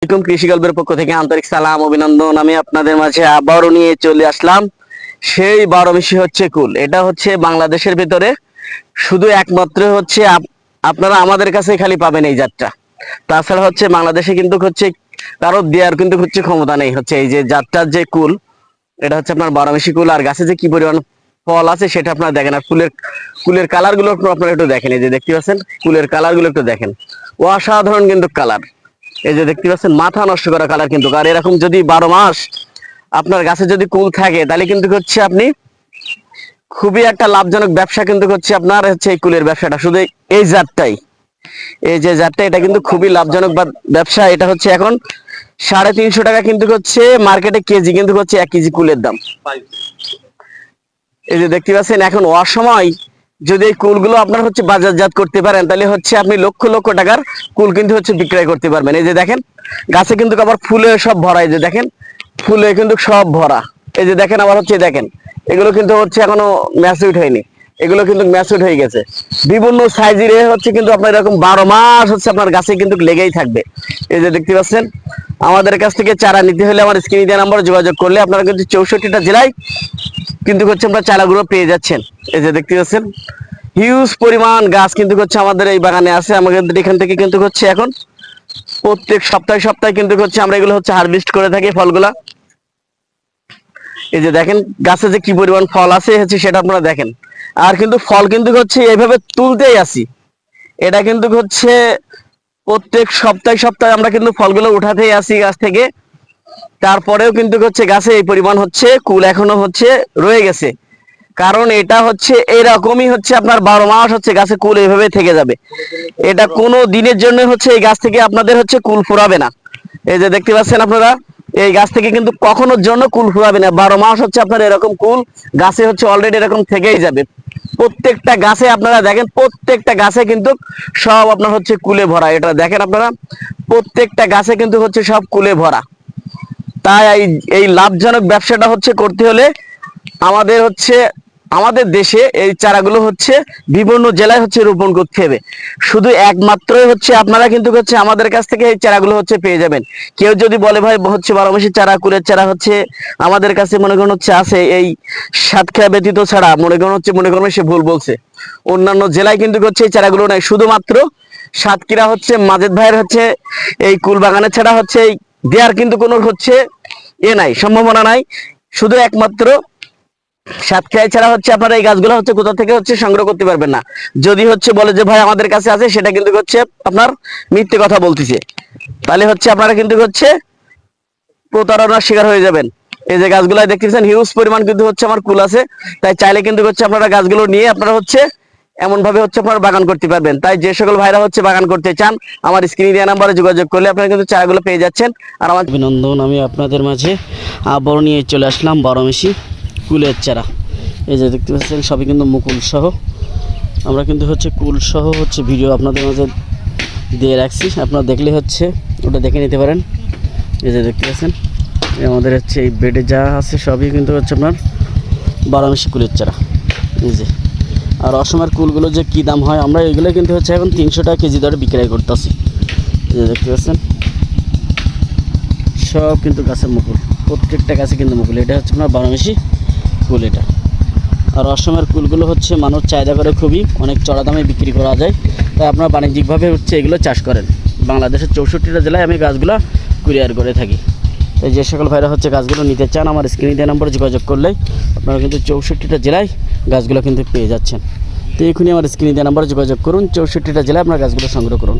আলাইকুম, কৃষি গল্পের পক্ষ থেকে আন্তরিক সালাম অভিনন্দন। আমি আপনাদের মাঝে আবারও নিয়ে চলে আসলাম সেই 12 মিশি হচ্ছে কুল। এটা হচ্ছে বাংলাদেশের ভিতরে শুধু একমাত্র হচ্ছে আপনারা আমাদের কাছে খালি পাবেন এই জাতটা। তাছাড়া হচ্ছে বাংলাদেশে কিন্তু হচ্ছে কারো দেওয়ার কিন্তু হচ্ছে ক্ষমতা নেই। হচ্ছে এই যে জাতটার যে কুল, এটা হচ্ছে আপনার 12 মিশি কুল। আর গাছে যে কি পরিমাণ ফল আছে সেটা আপনারা দেখেন। আর কুলের কালার গুলো আপনারা একটু দেখেন। এই যে দেখতে পাচ্ছেন কুলের কালার গুলো একটু দেখেন, অসাধারণ কিন্তু কালার। এই যে দেখতে পাচ্ছেন মাথা নষ্ট করা কালার কিন্তু। আর এরকম যদি 12 মাস আপনার গাছে যদি কুল থাকে তাহলে কিন্তু হচ্ছে আপনি খুবই একটা লাভজনক ব্যবসা কিন্তু হচ্ছে আপনার হচ্ছে এই কুলের ব্যবসাটা। শুধু এই জাতটাই, এই যে জাতটা, এটা কিন্তু খুবই লাভজনক ব্যবসা। এটা হচ্ছে এখন 350 টাকা কিন্তু হচ্ছে মার্কেটে কেজি, কিন্তু হচ্ছে 1 কেজি কুলের দাম। এই যে দেখতে পাচ্ছেন এখন অসময় যদি এই কুলগুলো আপনার হচ্ছে বাজারজাত করতে পারেন তাহলে হচ্ছে আপনি লক্ষ লক্ষ টাকার কুল কিন্তু হচ্ছে বিক্রয় করতে পারবেন। এই যে দেখেন গাছে কিন্তু আবার ফুলে সব ভরা। এই যে দেখেন ফুলে কিন্তু সব ভরা। এই যে দেখেন আবার হচ্ছে দেখেন এগুলো কিন্তু হচ্ছে এখনো ম্যাচিউরড হয়নি, এগুলো কিন্তু ম্যাচিউরড হয়ে গেছে। বিভিন্ন সাইজের হচ্ছে কিন্তু আপনার এরকম 12 মাস হচ্ছে আপনার গাছে কিন্তু লেগেই থাকবে। এই যে দেখতে পাচ্ছেন আমাদের কাছ থেকে চারা নিতে হলে আমার স্ক্রিনে দেওয়া নাম্বারে যোগাযোগ করলে আপনারা কিন্তু 64টা জেলায় কিন্তু হচ্ছে আপনার চারাগুলো পেয়ে যাচ্ছেন। এই যে দেখতে পাচ্ছেন হিউজ পরিমাণ গাছ কিন্তু হচ্ছে আমাদের এই বাগানে আছে। আমাদের এখান থেকে কিন্তু হচ্ছে এখন প্রত্যেক সপ্তাহে সপ্তাহে কিন্তু হচ্ছে আমরা এগুলো হচ্ছে হারভেস্ট করে থাকি ফলগুলা। এই যে দেখেন গাছে যে কি পরিমাণ ফল আছে হচ্ছে সেটা আপনারা দেখেন। আর কিন্তু ফল কিন্তু হচ্ছে এইভাবে তুলতেই আসি। এটা কিন্তু হচ্ছে প্রত্যেক সপ্তাহে সপ্তাহে আমরা কিন্তু ফলগুলো উঠাতেই আসি গাছ থেকে। তারপরেও কিন্তু হচ্ছে গাছে এই পরিমাণ হচ্ছে কুল এখনো হচ্ছে রয়ে গেছে। কারণ এটা হচ্ছে এরকমই হচ্ছে আপনার 12 মাস হচ্ছে গাছে কুল এইভাবে থেকে যাবে। এটা কোনো দিনের জন্য হচ্ছে এই গাছ থেকে আপনাদের হচ্ছে কুল ফুরাবে না। এই যে দেখতে পাচ্ছেন আপনারা এই গাছ থেকে কিন্তু কখনোর জন্য কুল ফুরাবে না। 12 মাস হচ্ছে আপনার এরকম কুল গাছে হচ্ছে অলরেডি এরকম থেকেই যাবে। প্রত্যেকটা গাছে আপনারা দেখেন, প্রত্যেকটা গাছে কিন্তু সব আপনার হচ্ছে কুলে ভরা। এটা দেখেন আপনারা প্রত্যেকটা গাছে কিন্তু হচ্ছে সব কুলে ভরা। তাই এই লাভজনক ব্যবসাটা হচ্ছে করতে হলে আমাদের হচ্ছে আমাদের দেশে এই চারাগুলো হচ্ছে বিভিন্ন জেলায় হচ্ছে রোপণ করতে হবে। শুধু একমাত্রই হচ্ছে আপনারা কিন্তু হচ্ছে আমাদের কাছ থেকে এই চারাগুলো হচ্ছে পেয়ে যাবেন। কেউ যদি বলে ভাই হচ্ছে 12 মাসের চারা কুলের চারা হচ্ছে আমাদের কাছে মনে করেন হচ্ছে আছে, এই সাতক্ষীরা ব্যতীত ছাড়া মনে করেন সে ভুল বলছে। অন্যান্য জেলায় কিন্তু হচ্ছে এই চারাগুলো নাই, শুধুমাত্র সাতক্ষীরা হচ্ছে মাজেদ ভাইয়ের হচ্ছে এই কুল বাগানের ছাড়া হচ্ছে এই দেয়ার কিন্তু কোনো হচ্ছে নাই, সম্ভাবনা নাই। শুধু একমাত্র সাতক্ষীরায় ছাড়া হচ্ছে আপনারা এই গাছগুলো হচ্ছে কোথা থেকে হচ্ছে সংগ্রহ করতে পারবেন না। যদি হচ্ছে বলে যে ভাই আমাদের কাছে আছে, সেটা কিন্তু হচ্ছে আপনার মিথ্যে কথা বলতেছে। তাহলে হচ্ছে আপনারা কিন্তু হচ্ছে প্রতারণার শিকার হয়ে যাবেন। এই যে গাছগুলো দেখতেছেন হিউজ পরিমাণ কিন্তু হচ্ছে আমার কুল আছে। তাই চাইলে কিন্তু হচ্ছে আপনারা গাছগুলো নিয়ে আপনারা হচ্ছে এমন ভাবে হচ্ছে আপনারা বাগান করতে পারবেন। তাই যে সকল ভাইরা হচ্ছে বাগান করতে চান আমার স্ক্রিনে দেওয়া নাম্বারে যোগাযোগ করলে আপনারা কিন্তু চারাগুলো পেয়ে যাচ্ছেন। আর আমার অভিনন্দন, আমি আপনাদের মাঝে আবার নিয়ে চলে আসলাম 12 মিশি কুলের চারা। এই যে দেখতে পাচ্ছেন সবই কিন্তু মুকুল সহ। আমরা কিন্তু হচ্ছে কুল সহ হচ্ছে ভিডিও আপনাদের মাঝে দিয়ে রাখছি, আপনারা দেখলে হচ্ছে ওটা দেখে নিতে পারেন। এই যে দেখতে পাচ্ছেন আমাদের হচ্ছে এই বেডে যা আছে সবই কিন্তু হচ্ছে আপনার 12 মিশি কুলের চারা। এই যে আর অসমের কুলগুলো যে কী দাম হয়, আমরা এগুলো কিন্তু হচ্ছে এখন 300 টাকা কেজি দরে বিক্রয় করতেছি। এই যে দেখতে পাচ্ছেন সব কিন্তু গাছের মুকুল, প্রত্যেকটা গাছে কিন্তু মুকুল। এটা হচ্ছে আপনার 12 মিশি কুল এটা। আর অসমের কুলগুলো হচ্ছে মানুষ চাহিদা করে খুবই, অনেক চড়া দামে বিক্রি করা যায়। তাই আপনারা বাণিজ্যিকভাবে হচ্ছে এগুলো চাষ করেন। বাংলাদেশের 64টা জেলায় আমি গাছগুলো কুরিয়ার করে থাকি। তাই যে সকল ভাইরা হচ্ছে গাছগুলো নিতে চান আমার স্ক্রিনে দেওয়া নম্বরে যোগাযোগ করলেই আপনারা কিন্তু 64টা জেলায় গাছগুলো কিন্তু পেয়ে যাচ্ছেন। তো এখনই আমার স্ক্রিনে দেওয়া নম্বরে যোগাযোগ করুন, 64টা জেলায় আপনার গাছগুলো সংগ্রহ করুন।